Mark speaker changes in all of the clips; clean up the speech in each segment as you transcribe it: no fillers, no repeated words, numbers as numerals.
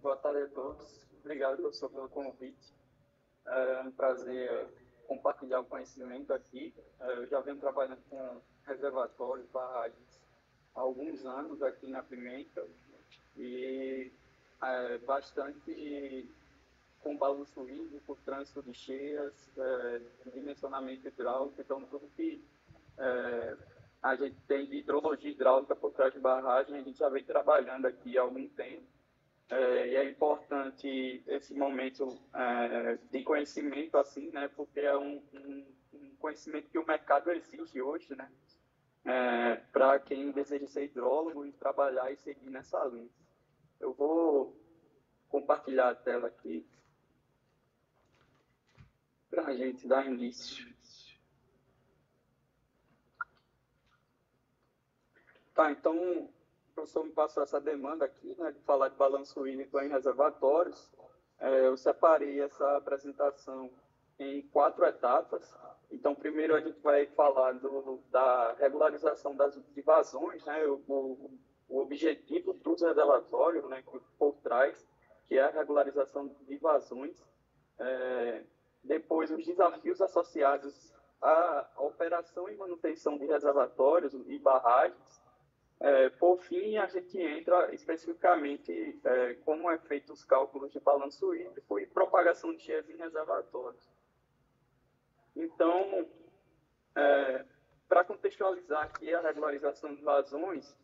Speaker 1: Boa tarde a todos. Obrigado, professor, pelo convite. É um prazer compartilhar o conhecimento aqui. Eu já venho trabalhando com reservatórios, barragens, há alguns anos aqui na Pimenta e bastante com balanço hídrico, trânsito de cheias, dimensionamento hidráulico, então tudo que é, a gente tem de hidrologia hidráulica por trás de barragem, a gente já vem trabalhando aqui há algum tempo. E é importante esse momento de conhecimento, assim, né? Porque é um conhecimento que o mercado exige hoje, né? Para quem deseja ser hidrólogo e trabalhar e seguir nessa linha. Eu vou compartilhar a tela aqui para a gente dar início. Tá, então, o professor me passou essa demanda aqui, né, de falar de balanço hídrico em reservatórios. Eu separei essa apresentação em 4 etapas. Então, primeiro a gente vai falar da regularização de vazões, né, o objetivo dos reservatórios, né, por trás, que é a regularização de vazões. Depois, os desafios associados à operação e manutenção de reservatórios e barragens. Por fim, a gente entra especificamente como é feito os cálculos de balanço hídrico e propagação de cheias em reservatórios. Então, para contextualizar aqui a regularização de vazões,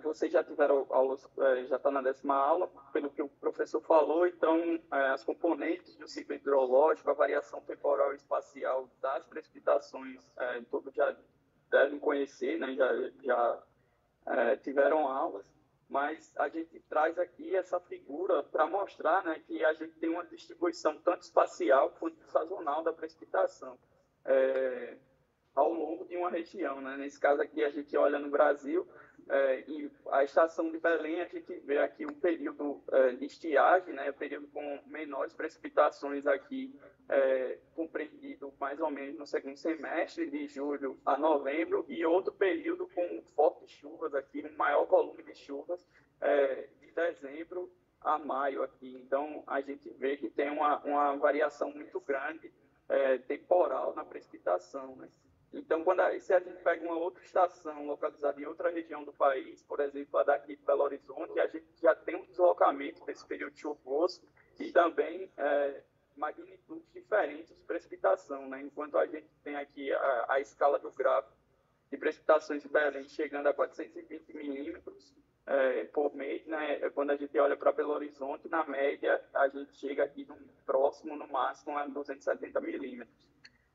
Speaker 1: vocês já tiveram aulas, já está na 10ª aula, pelo que o professor falou, então as componentes do ciclo hidrológico, a variação temporal e espacial das precipitações, tudo já devem conhecer, né? já tiveram aulas, mas a gente traz aqui essa figura para mostrar, né, que a gente tem uma distribuição tanto espacial quanto sazonal da precipitação ao longo de uma região, né? Nesse caso aqui, a gente olha no Brasil, e a estação de Belém, a gente vê aqui um período de estiagem, né? Um período com menores precipitações aqui, compreendido mais ou menos no segundo semestre, de julho a novembro, e outro período com fortes chuvas aqui, um maior volume de chuvas, de dezembro a maio aqui. Então, a gente vê que tem uma variação muito grande temporal na precipitação, né? Então, se a gente pega uma outra estação localizada em outra região do país, por exemplo, a daqui de Belo Horizonte, a gente já tem um deslocamento desse período chuvoso e também magnitudes diferentes de precipitação, né? Enquanto a gente tem aqui a escala do gráfico de precipitações de Belém chegando a 420 milímetros por mês, né? Quando a gente olha para Belo Horizonte, na média, a gente chega aqui próximo, no máximo, a 270 milímetros.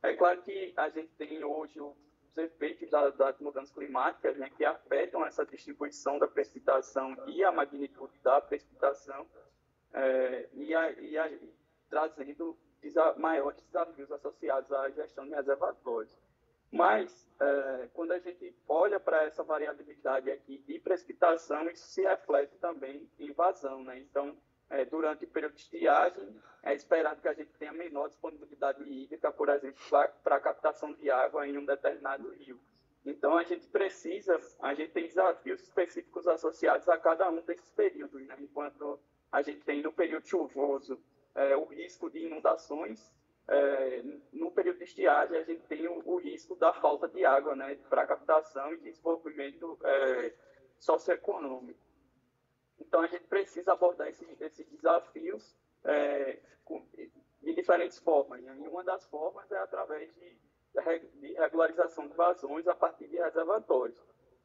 Speaker 1: É claro que a gente tem hoje os efeitos das mudanças climáticas, né, que afetam essa distribuição da precipitação e a magnitude da precipitação, trazendo maiores desafios associados à gestão de reservatórios. Mas, quando a gente olha para essa variabilidade aqui de precipitação, isso se reflete também em vazão, né? Então, durante o período de estiagem, é esperado que a gente tenha menor disponibilidade hídrica, por exemplo, para a captação de água em um determinado rio. Então, a gente tem desafios específicos associados a cada um desses períodos, né? Enquanto a gente tem no período chuvoso o risco de inundações, no período de estiagem a gente tem o risco da falta de água, né, para captação e desenvolvimento socioeconômico. Então, a gente precisa abordar esses desafios de diferentes formas. Né? E uma das formas é através de regularização de vazões a partir de reservatórios.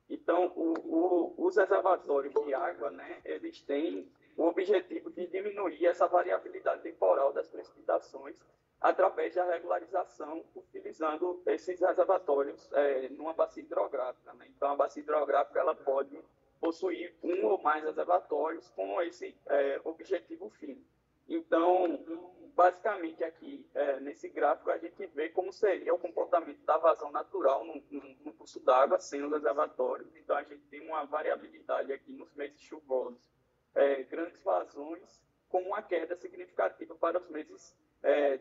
Speaker 1: Então, os reservatórios de água, né, eles têm o objetivo de diminuir essa variabilidade temporal das precipitações através da regularização, utilizando esses reservatórios numa bacia hidrográfica. Né? Então, a bacia hidrográfica ela pode possuir um ou mais reservatórios com esse objetivo fim. Então, basicamente aqui, nesse gráfico, a gente vê como seria o comportamento da vazão natural no curso d'água sem os reservatórios. Então, a gente tem uma variabilidade aqui nos meses chuvosos, grandes vazões, com uma queda significativa para os meses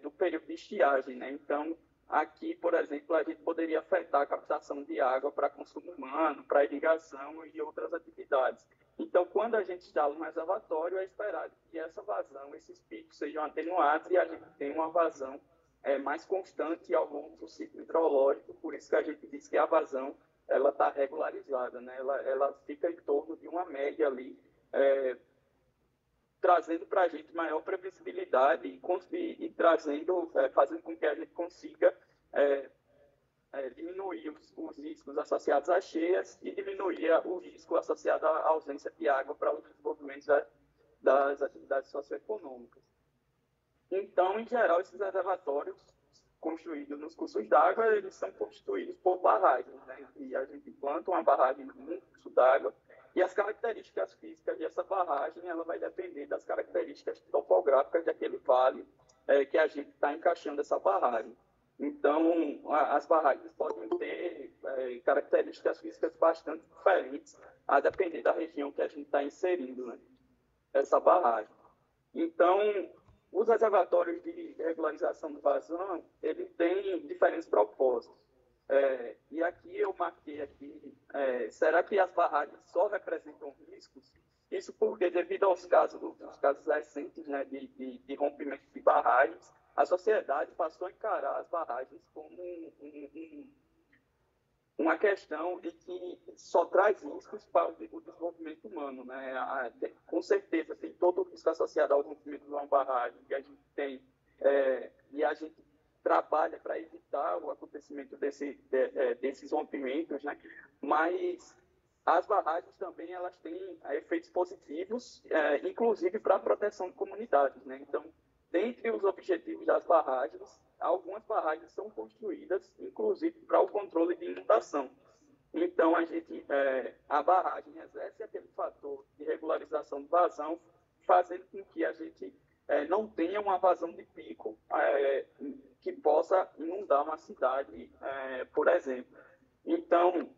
Speaker 1: do período de estiagem, né? Então, aqui, por exemplo, a gente poderia afetar a captação de água para consumo humano, para irrigação e outras atividades. Então, quando a gente instala um reservatório, é esperado que essa vazão, esses picos sejam atenuados e a gente tenha uma vazão mais constante ao longo do ciclo hidrológico. Por isso que a gente diz que a vazão ela está regularizada, né? Ela fica em torno de uma média ali, trazendo para a gente maior previsibilidade e trazendo, fazendo com que a gente consiga diminuir os riscos associados às cheias e diminuir o risco associado à ausência de água para o desenvolvimento das atividades socioeconômicas. Então, em geral, esses reservatórios construídos nos cursos d'água, eles são constituídos por barragens, né? E a gente planta uma barragem num curso d'água e as características físicas dessa barragem, ela vai depender das características topográficas daquele vale que a gente está encaixando essa barragem. Então, as barragens podem ter características físicas bastante diferentes, a depender da região que a gente está inserindo, né, essa barragem. Então, os reservatórios de regularização de vazão, ele tem diferentes propósitos. E aqui eu marquei aqui, será que as barragens só representam riscos? Isso porque, devido aos casos recentes, né, de rompimento de barragens, a sociedade passou a encarar as barragens como uma questão de que só traz riscos para o desenvolvimento humano, né? Com certeza, tem todo o risco associado ao rompimento de uma barragem que a gente tem, e a gente trabalha para evitar o acontecimento desses rompimentos, né? Mas as barragens também elas têm efeitos positivos, inclusive para a proteção de comunidades, né? Então, dentre os objetivos das barragens, algumas barragens são construídas, inclusive, para o controle de inundação. Então, a barragem exerce aquele fator de regularização de vazão, fazendo com que a gente não tenha uma vazão de pico que possa inundar uma cidade, por exemplo. Então,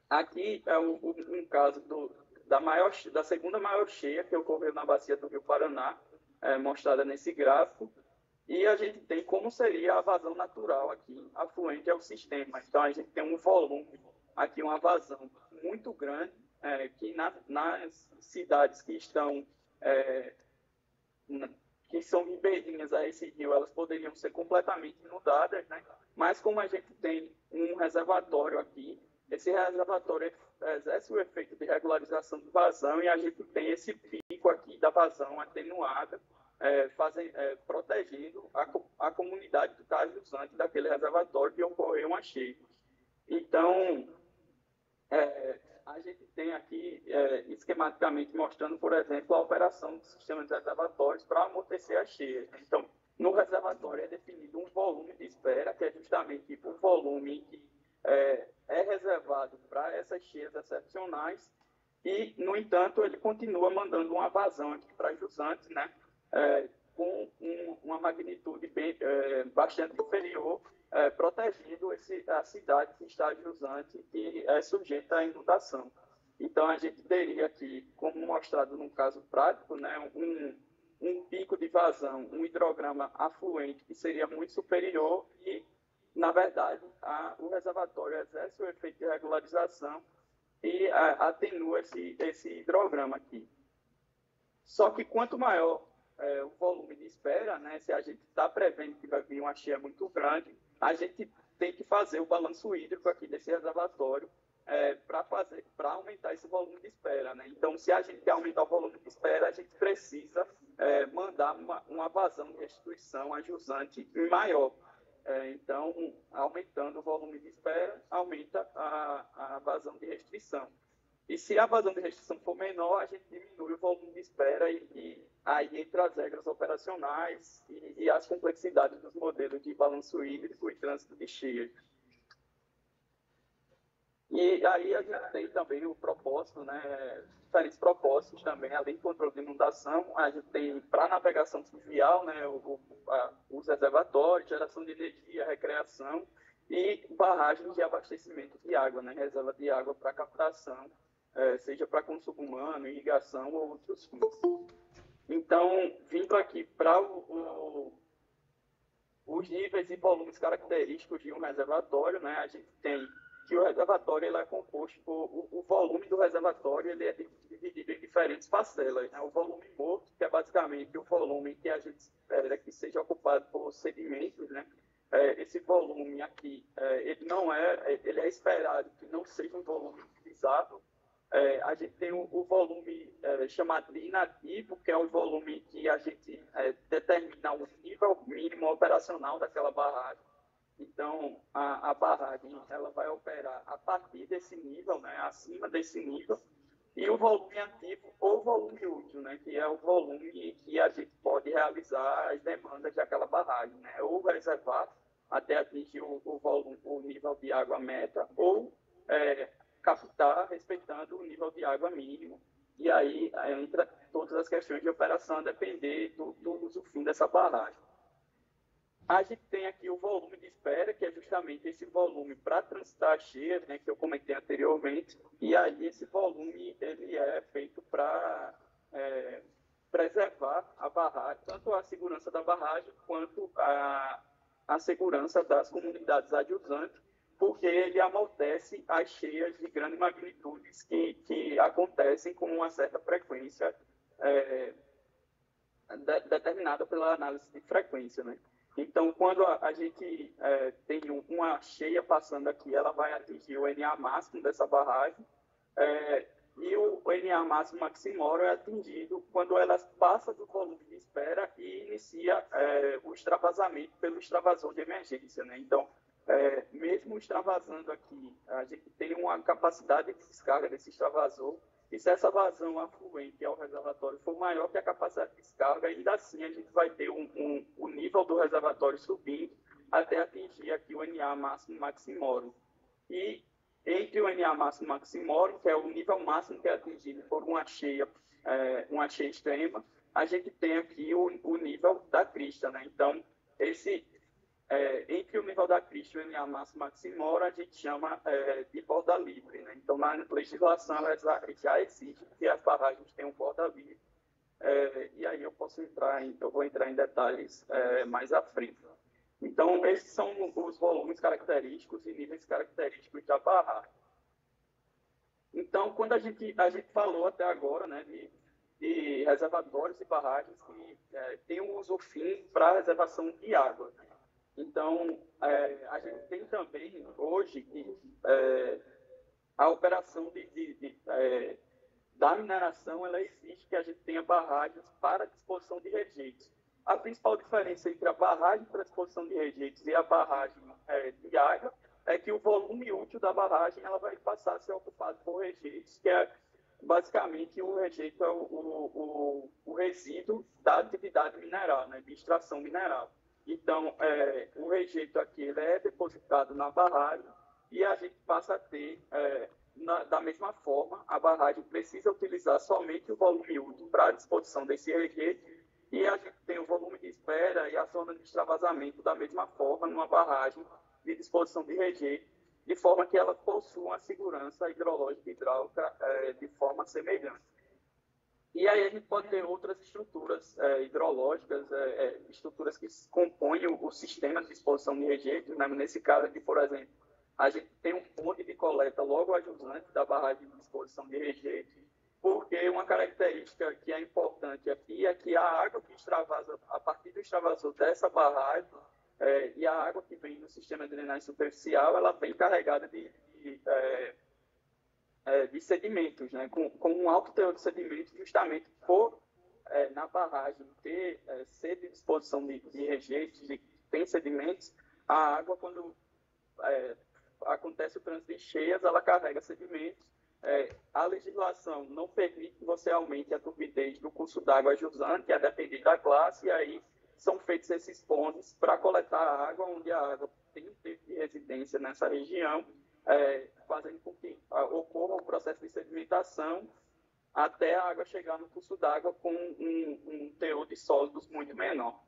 Speaker 1: aqui é um caso da segunda maior cheia que ocorreu na bacia do Rio Paraná, mostrada nesse gráfico, e a gente tem como seria a vazão natural aqui, afluente ao sistema. Então, a gente tem um volume, aqui uma vazão muito grande, que nas cidades que estão, que são ribeirinhas a esse rio, elas poderiam ser completamente inundadas, né? Mas como a gente tem um reservatório aqui, esse reservatório exerce o efeito de regularização de vazão e a gente tem esse pico aqui da vazão atenuada, protegendo a comunidade que está jusante daquele reservatório que ocorreu uma cheia. Então, a gente tem aqui, esquematicamente, mostrando, por exemplo, a operação do sistema de reservatórios para amortecer a cheia. Então, no reservatório é definido um volume de espera, que é justamente o volume que é reservado para essas cheias excepcionais e, no entanto, ele continua mandando uma vazão aqui para jusante, né? Com uma magnitude bastante inferior, protegendo a cidade que está jusante e é sujeita à inundação. Então, a gente teria aqui, como mostrado no caso prático, né, um pico de vazão, um hidrograma afluente que seria muito superior e, na verdade, o reservatório exerce o efeito de regularização e atenua esse hidrograma aqui. Só que quanto maior o volume de espera, né, se a gente está prevendo que vai vir uma cheia muito grande, a gente tem que fazer o balanço hídrico aqui desse reservatório para aumentar esse volume de espera, né? Então, se a gente quer aumentar o volume de espera, a gente precisa mandar uma vazão de restituição a jusante maior. Então, aumentando o volume de espera, aumenta a vazão de restrição. E se a vazão de restrição for menor, a gente diminui o volume de espera e aí entra as regras operacionais e as complexidades dos modelos de balanço hídrico e trânsito de cheias. E aí a gente tem também o propósito, né, diferentes propósitos também, além do controle de inundação, a gente tem para navegação fluvial, né, os reservatórios, geração de energia, recreação e barragens de abastecimento de água, né, reserva de água para captação, seja para consumo humano, irrigação ou outros fins. Então, vindo aqui para os níveis e volumes característicos de um reservatório, né, a gente tem que o reservatório ele é composto por o volume do reservatório ele é dividido em diferentes parcelas, né? O volume morto, que é basicamente o volume que a gente espera que seja ocupado por sedimentos, né? Esse volume aqui, ele é esperado que não seja um volume utilizado. A gente tem o volume chamado inativo, que é o volume que a gente determina o nível mínimo operacional daquela barragem. Então, a barragem ela vai operar a partir desse nível, né, acima desse nível, e o volume ativo ou volume útil, né, que é o volume que a gente pode realizar as demandas daquela barragem, né, ou reservar até atingir o nível de água meta, ou captar respeitando o nível de água mínimo. E aí entra todas as questões de operação a depender do uso fim dessa barragem. A gente tem aqui o volume de espera, que é justamente esse volume para transitar a cheia, né, que eu comentei anteriormente, e aí esse volume ele é feito para preservar a barragem, tanto a segurança da barragem quanto a segurança das comunidades adjutantes, porque ele amortece as cheias de grande magnitude que acontecem com uma certa frequência determinada pela análise de frequência, né? Então, quando a gente tem uma cheia passando aqui, ela vai atingir o NA máximo dessa barragem, e o NA máximo maximoro é atingido quando ela passa do volume de espera e inicia o extravasamento pelo extravasor de emergência, né? Então, mesmo extravasando aqui, a gente tem uma capacidade de descarga desse extravasor, e se essa vazão afluente ao reservatório for maior que a capacidade de descarga, ainda assim a gente vai ter o nível do reservatório subindo até atingir aqui o NA máximo maximorum. E entre o NA máximo maximorum, que é o nível máximo que é atingido por uma cheia extrema, a gente tem aqui o nível da crista, né? Então, entre o nível da crista e o NA máximo maximorum, a gente chama de borda livre, né? Então, na legislação, já exige que as barragens tenham borda livre, e aí eu vou entrar em detalhes mais à frente. Então, esses são os volumes característicos e níveis característicos da barragem. Então, quando a gente falou até agora, né, de reservatórios e barragens que têm um uso fim para reservação de água, né? Então, a gente tem também, hoje, a operação da mineração, ela exige que a gente tenha barragens para disposição de rejeitos. A principal diferença entre a barragem para disposição de rejeitos e a barragem de água é que o volume útil da barragem ela vai passar a ser ocupado por rejeitos, que é basicamente o rejeito é o resíduo da atividade mineral, né, de extração mineral. Então, o rejeito aqui ele é depositado na barragem e a gente passa a ter, da mesma forma, a barragem precisa utilizar somente o volume útil para a disposição desse rejeito e a gente tem o volume de espera e a zona de extravasamento da mesma forma numa barragem de disposição de rejeito, de forma que ela possua uma segurança hidrológica e hidráulica de forma semelhante. E aí a gente pode ter outras estruturas hidrológicas, estruturas que compõem o sistema de disposição de rejeitos, né? Nesse caso aqui, por exemplo, a gente tem um ponto de coleta logo adjunante da barragem de disposição de rejeitos, porque uma característica que é importante aqui é que a água que extravasa, a partir do extravasor dessa barragem, e a água que vem do sistema de drenagem superficial, ela vem carregada de sedimentos, né? com um alto teor de sedimentos, justamente por, na barragem, ser de disposição de rejeitos, tem sedimentos, a água, quando acontece o trânsito de cheias, ela carrega sedimentos. A legislação não permite que você aumente a turbidez do curso d'água jusante, a depender da classe, e aí são feitos esses pontes para coletar a água, onde a água tem um tempo de residência nessa região, fazendo com que ocorra o processo de sedimentação até a água chegar no curso d'água com um teor de sólidos muito menor.